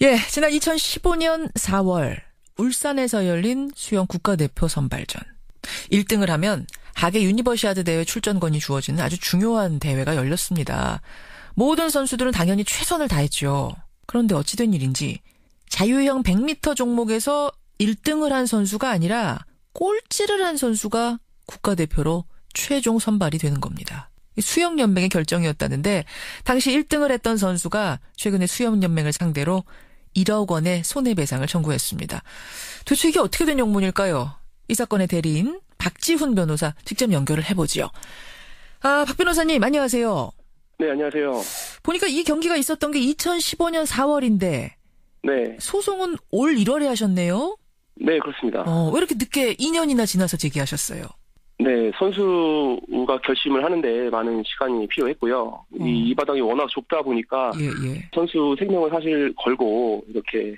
예, 지난 2015년 4월 울산에서 열린 수영 국가대표 선발전. 1등을 하면 하계 유니버시아드 대회 출전권이 주어지는 아주 중요한 대회가 열렸습니다. 모든 선수들은 당연히 최선을 다했죠. 그런데 어찌된 일인지 자유형 100m 종목에서 1등을 한 선수가 아니라 꼴찌를 한 선수가 국가대표로 최종 선발이 되는 겁니다. 수영연맹의 결정이었다는데 당시 1등을 했던 선수가 최근에 수영연맹을 상대로 1억 원의 손해배상을 청구했습니다. 도대체 이게 어떻게 된 영문일까요? 이 사건의 대리인 박지훈 변호사 직접 연결을 해보지요. 박 변호사님 안녕하세요. 네, 안녕하세요. 보니까 이 경기가 있었던 게 2015년 4월인데 네. 소송은 올 1월에 하셨네요? 네, 그렇습니다. 왜 이렇게 늦게 2년이나 지나서 제기하셨어요? 네, 선수가 결심을 하는데 많은 시간이 필요했고요. 이 바닥이 워낙 좁다 보니까 선수 생명을 사실 걸고 이렇게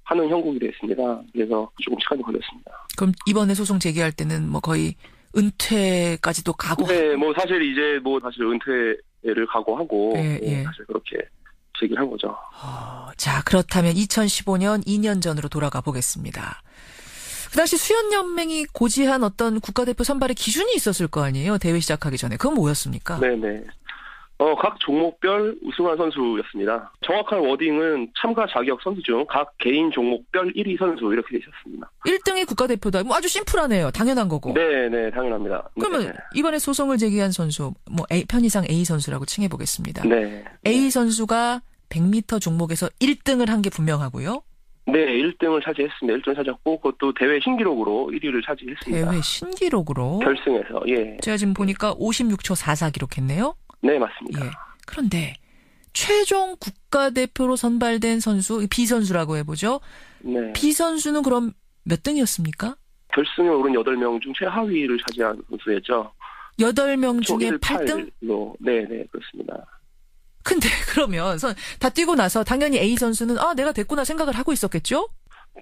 하는 형국이 됐습니다. 그래서 조금 시간이 걸렸습니다. 그럼 이번에 소송 제기할 때는 뭐 거의 은퇴까지도 가고? 네, 뭐 사실 이제 사실 은퇴를 각오하고 사실 그렇게 제기를 한 거죠. 자, 그렇다면 2015년 2년 전으로 돌아가 보겠습니다. 그 당시 수영연맹이 고지한 어떤 국가대표 선발의 기준이 있었을 거 아니에요? 대회 시작하기 전에. 그건 뭐였습니까? 네네. 각 종목별 우승한 선수였습니다. 정확한 워딩은 참가 자격 선수 중 각 개인 종목별 1위 선수 이렇게 되셨습니다. 1등이 국가대표다. 뭐 아주 심플하네요. 당연한 거고. 네네, 당연합니다. 그러면 이번에 소송을 제기한 선수, 편의상 A 선수라고 칭해보겠습니다. 네. A 선수가 100m 종목에서 1등을 한 게 분명하고요. 네, 1등을 차지했습니다. 1등 차지했고 그것도 대회 신기록으로 1위를 차지했습니다. 대회 신기록으로? 결승에서, 예. 제가 지금 보니까 56초 44 기록했네요. 네, 맞습니다. 예. 그런데 최종 국가대표로 선발된 선수, B 선수라고 해보죠. 네. B 선수는 그럼 몇 등이었습니까? 결승에 오른 8명 중 최하위를 차지한 선수였죠. 8명 중에 8등? 네, 그렇습니다. 근데 그러면 다 뛰고 나서 당연히 A 선수는 내가 됐구나 생각을 하고 있었겠죠?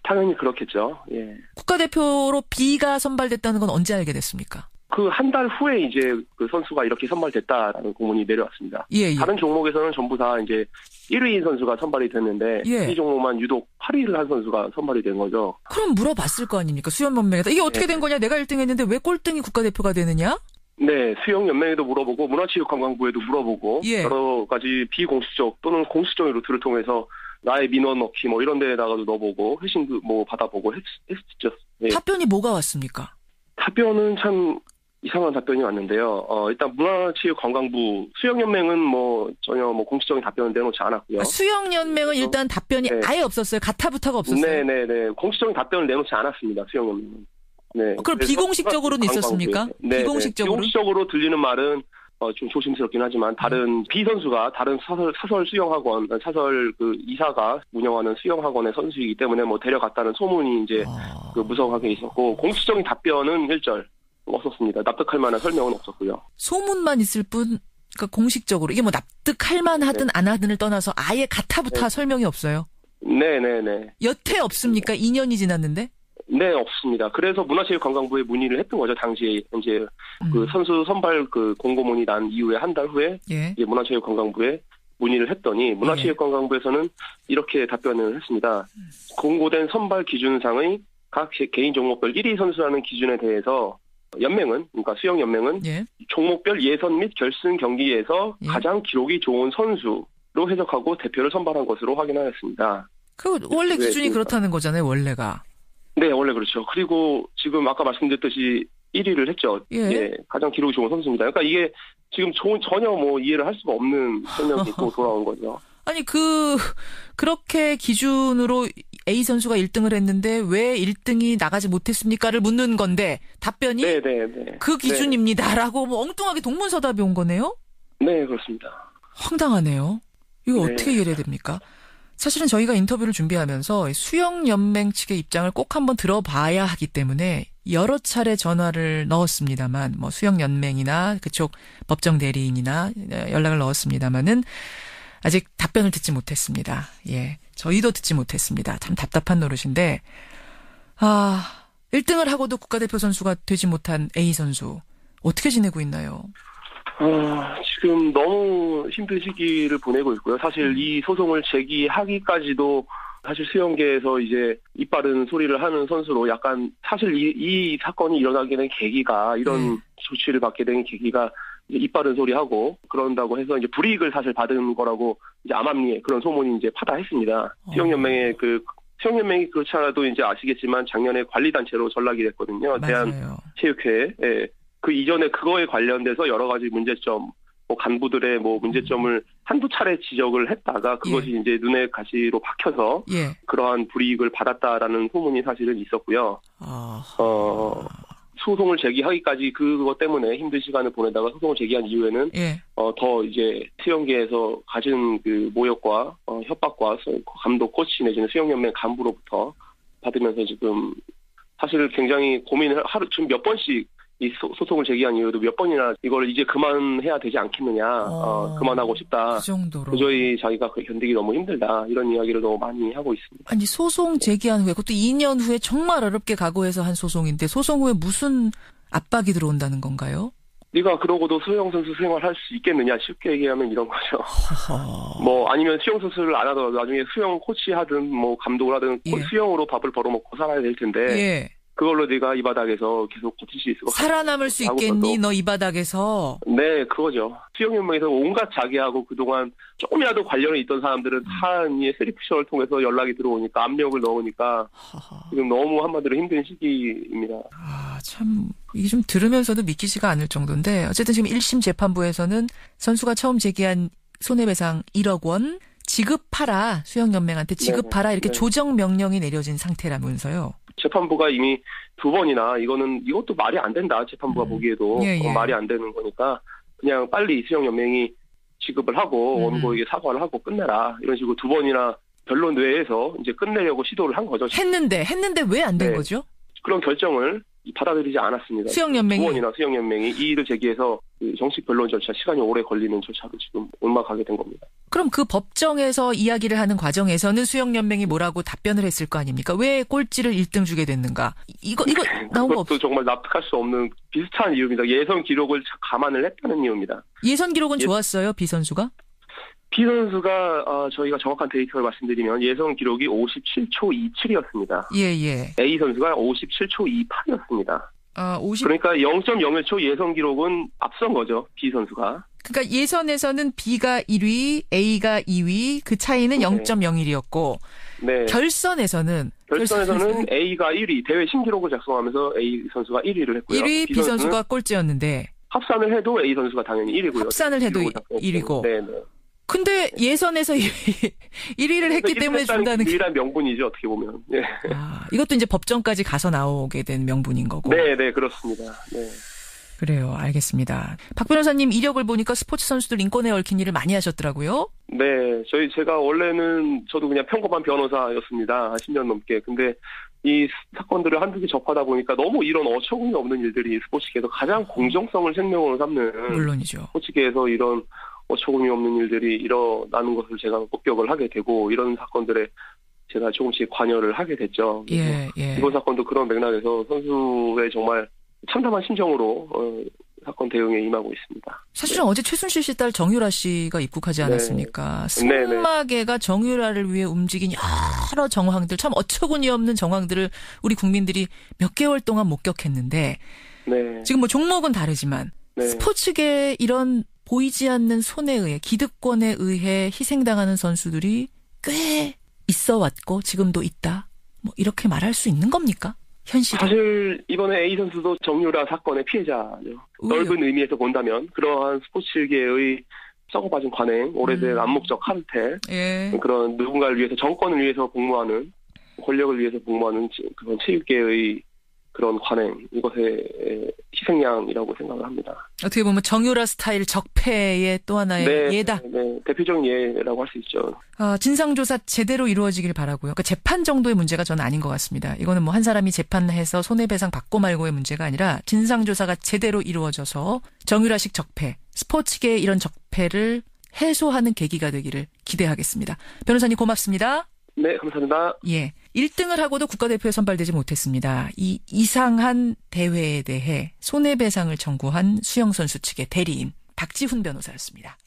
당연히 그렇겠죠. 예. 국가대표로 B가 선발됐다는 건 언제 알게 됐습니까? 그 한 달 후에 이제 그 선수가 이렇게 선발됐다라는 공문이 내려왔습니다. 예. 다른 종목에서는 전부 다 이제 1위인 선수가 선발이 됐는데 이 종목만 유독 8위를 한 선수가 선발이 된 거죠. 그럼 물어봤을 거 아닙니까? 수영연맹에다. 이게 어떻게 된 거냐? 내가 1등 했는데 왜 꼴등이 국가대표가 되느냐? 네, 수영연맹에도 물어보고 문화체육관광부에도 물어보고 여러 가지 비공식적 또는 공식적인 루트를 통해서 나의 민원 넣기 이런 데다가도 넣어보고 회신도 받아보고 했었죠. 네. 답변이 뭐가 왔습니까? 답변은 참 이상한 답변이 왔는데요. 일단 문화체육관광부 수영연맹은 전혀 공식적인 답변을 내놓지 않았고요. 수영연맹은 일단 답변이 아예 없었어요. 가타부타가 없었어요. 네. 공식적인 답변을 내놓지 않았습니다. 수영연맹은. 네. 그럼 비공식적으로는 있었습니까? 네, 비공식적으로 들리는 말은 좀 조심스럽긴 하지만 다른 B 선수가 다른 사설 수영학원 사설 그 이사가 운영하는 수영학원의 선수이기 때문에 데려갔다는 소문이 이제 무성하게 있었고 공식적인 답변은 일절 없었습니다. 납득할 만한 설명은 없었고요. 소문만 있을 뿐, 그러니까 공식적으로 이게 납득할 만하든 안 하든을 떠나서 아예 가타부타 설명이 없어요. 네. 여태 없습니까? 2년이 지났는데? 네, 없습니다. 그래서 문화체육관광부에 문의를 했던 거죠. 당시에 이제 그 선수 선발 그 공고문이 난 이후에 한 달 후에 이제 문화체육관광부에 문의를 했더니 문화체육관광부에서는 이렇게 답변을 했습니다. 공고된 선발 기준상의 각 개인 종목별 1위 선수라는 기준에 대해서 연맹은, 그러니까 수영연맹은 종목별 예선 및 결승 경기에서 가장 기록이 좋은 선수로 해석하고 대표를 선발한 것으로 확인하였습니다. 그 원래 기준이 그렇다는 거잖아요, 원래가. 네, 원래 그렇죠. 그리고 지금 아까 말씀드렸듯이 1위를 했죠. 가장 기록이 좋은 선수입니다. 그러니까 이게 지금 전혀 이해를 할 수가 없는 설명이 또 돌아온 거죠. 아니, 그렇게 기준으로 A 선수가 1등을 했는데 왜 1등이 나가지 못했습니까를 묻는 건데 답변이 그 기준입니다라고 엉뚱하게 동문서답이 온 거네요? 네, 그렇습니다. 황당하네요. 이거 어떻게 이해해야 됩니까? 사실은 저희가 인터뷰를 준비하면서 수영연맹 측의 입장을 꼭 한번 들어봐야 하기 때문에 여러 차례 전화를 넣었습니다만 수영연맹이나 그쪽 법정 대리인이나 연락을 넣었습니다만은 아직 답변을 듣지 못했습니다. 예, 저희도 듣지 못했습니다. 참 답답한 노릇인데 1등을 하고도 국가대표 선수가 되지 못한 A 선수 어떻게 지내고 있나요? 지금 너무 힘든 시기를 보내고 있고요. 사실 이 소송을 제기하기까지도 사실 수영계에서 이제 이빠른 소리를 하는 선수로 약간 사실 이 사건이 일어나게 된 계기가 이런 조치를 받게 된 계기가 이빠른 소리 하고 그런다고 해서 이제 불이익을 사실 받은 거라고 이제 암암리에 그런 소문이 이제 파다했습니다. 수영연맹이 그렇지 않아도 이제 아시겠지만 작년에 관리단체로 전락이 됐거든요. 대한체육회. 예. 그 이전에 그거에 관련돼서 여러 가지 문제점, 간부들의 문제점을 한두 차례 지적을 했다가 그것이 이제 눈에 가시로 박혀서 그러한 불이익을 받았다라는 소문이 사실은 있었고요. 소송을 제기하기까지 그것 때문에 힘든 시간을 보내다가 소송을 제기한 이후에는 더 이제 수영계에서 가진 그 모욕과 협박과 감독 코치 내지는 수영연맹 간부로부터 받으면서 지금 사실 굉장히 고민을 지금 몇 번씩 이 소송을 제기한 이후에도 몇 번이나 이걸 이제 그만해야 되지 않겠느냐, 그만하고 싶다. 그 정도로. 도저히 자기가 견디기 너무 힘들다. 이런 이야기를 너무 많이 하고 있습니다. 아니, 소송 제기한 후에, 그것도 2년 후에 정말 어렵게 각오해서 한 소송인데, 소송 후에 무슨 압박이 들어온다는 건가요? 네가 그러고도 수영선수 생활할 수 있겠느냐, 쉽게 얘기하면 이런 거죠. 아니면 수영선수를 안 하더라도 나중에 수영 코치 하든, 감독을 하든, 수영으로 밥을 벌어먹고 살아야 될 텐데. 그걸로 네가 이 바닥에서 계속 버틸 수 있을 것 같아. 살아남을 수 있겠니? 너 이 바닥에서? 네, 그거죠. 수영연맹에서 온갖 자기하고 그동안 조금이라도 관련이 있던 사람들은 다 셀리프쇼를 통해서 연락이 들어오니까 압력을 넣으니까 지금 너무 한마디로 힘든 시기입니다. 참 이게 좀 들으면서도 믿기지가 않을 정도인데 어쨌든 지금 1심 재판부에서는 선수가 처음 제기한 손해배상 1억 원 지급하라, 수영연맹한테 지급하라 이렇게 조정 명령이 내려진 상태라면서요. 재판부가 이미 2번이나 이것도 말이 안 된다. 재판부가 보기에도 말이 안 되는 거니까 그냥 빨리 수영연맹이 지급을 하고 원고에게 사과를 하고 끝내라. 이런 식으로 2번이나 변론 외에서 이제 끝내려고 시도를 한 거죠. 했는데 왜 안 된 거죠? 그런 결정을 받아들이지 않았습니다. 수영연맹이? 2번이나 수영연맹이 이의를 제기해서 정식 변론 절차, 시간이 오래 걸리는 절차로 지금 옮아가게 된 겁니다. 그럼 그 법정에서 이야기를 하는 과정에서는 수영연맹이 뭐라고 답변을 했을 거 아닙니까? 왜 꼴찌를 1등 주게 됐는가? 이거 나온 거 없어요. 그것도 정말 납득할 수 없는 비슷한 이유입니다. 예선 기록을 감안을 했다는 이유입니다. 예선 기록은 좋았어요, B 선수가? B 선수가 저희가 정확한 데이터를 말씀드리면 예선 기록이 57초 27이었습니다. A 선수가 57초 28이었습니다. 그러니까 0.01초 예선 기록은 앞선 거죠. B 선수가. 그러니까 예선에서는 B가 1위, A가 2위, 그 차이는 0.01이었고 결선에서는 A가 1위, 대회 신기록을 작성하면서 A 선수가 1위를 했고요. 1위 B 선수가 꼴찌였는데 합산을 해도 A 선수가 당연히 1위고요. 합산을 해도 1위고. 네네. 근데 예선에서 1위를 했기 때문에 준다는 게 유일한 명분이죠, 어떻게 보면. 네. 이것도 이제 법정까지 가서 나오게 된 명분인 거고. 네, 그렇습니다. 네. 그래요, 알겠습니다. 박 변호사님 이력을 보니까 스포츠 선수들 인권에 얽힌 일을 많이 하셨더라고요. 네, 제가 원래는 저도 그냥 평범한 변호사였습니다. 10년 넘게. 근데 이 사건들을 한두 개 접하다 보니까 너무 이런 어처구니 없는 일들이 스포츠계에서 가장 공정성을 생명으로 삼는. 물론이죠. 스포츠계에서 이런 어처구니 없는 일들이 일어나는 것을 제가 목격을 하게 되고 이런 사건들에 제가 조금씩 관여를 하게 됐죠. 이번 사건도 그런 맥락에서 선수의 정말 참담한 심정으로 사건 대응에 임하고 있습니다. 사실은 어제 최순실 씨 딸 정유라 씨가 입국하지 않았습니까? 승마계가 정유라를 위해 움직인 여러 정황들, 참 어처구니 없는 정황들을 우리 국민들이 몇 개월 동안 목격했는데 지금 종목은 다르지만 스포츠계 이런 보이지 않는 손에 의해 기득권에 의해 희생당하는 선수들이 꽤 있어 왔고 지금도 있다. 이렇게 말할 수 있는 겁니까? 현실은? 사실 이번에 A 선수도 정유라 사건의 피해자죠. 넓은 의미에서 본다면 그러한 스포츠계의 썩어빠진 관행, 오래된 암묵적 카르텔, 그런 누군가를 위해서 정권을 위해서 복무하는 권력을 위해서 복무하는 그런 체육계의 그런 관행, 이것의 희생양이라고 생각을 합니다. 어떻게 보면 정유라 스타일 적폐의 또 하나의 예다. 네, 대표적인 예라고 할 수 있죠. 진상조사 제대로 이루어지길 바라고요. 그러니까 재판 정도의 문제가 저는 아닌 것 같습니다. 이거는 한 사람이 재판해서 손해배상 받고 말고의 문제가 아니라 진상조사가 제대로 이루어져서 정유라식 적폐, 스포츠계의 이런 적폐를 해소하는 계기가 되기를 기대하겠습니다. 변호사님 고맙습니다. 네, 감사합니다. 1등을 하고도 국가대표에 선발되지 못했습니다. 이 이상한 대회에 대해 손해배상을 청구한 수영선수 측의 대리인 박지훈 변호사였습니다.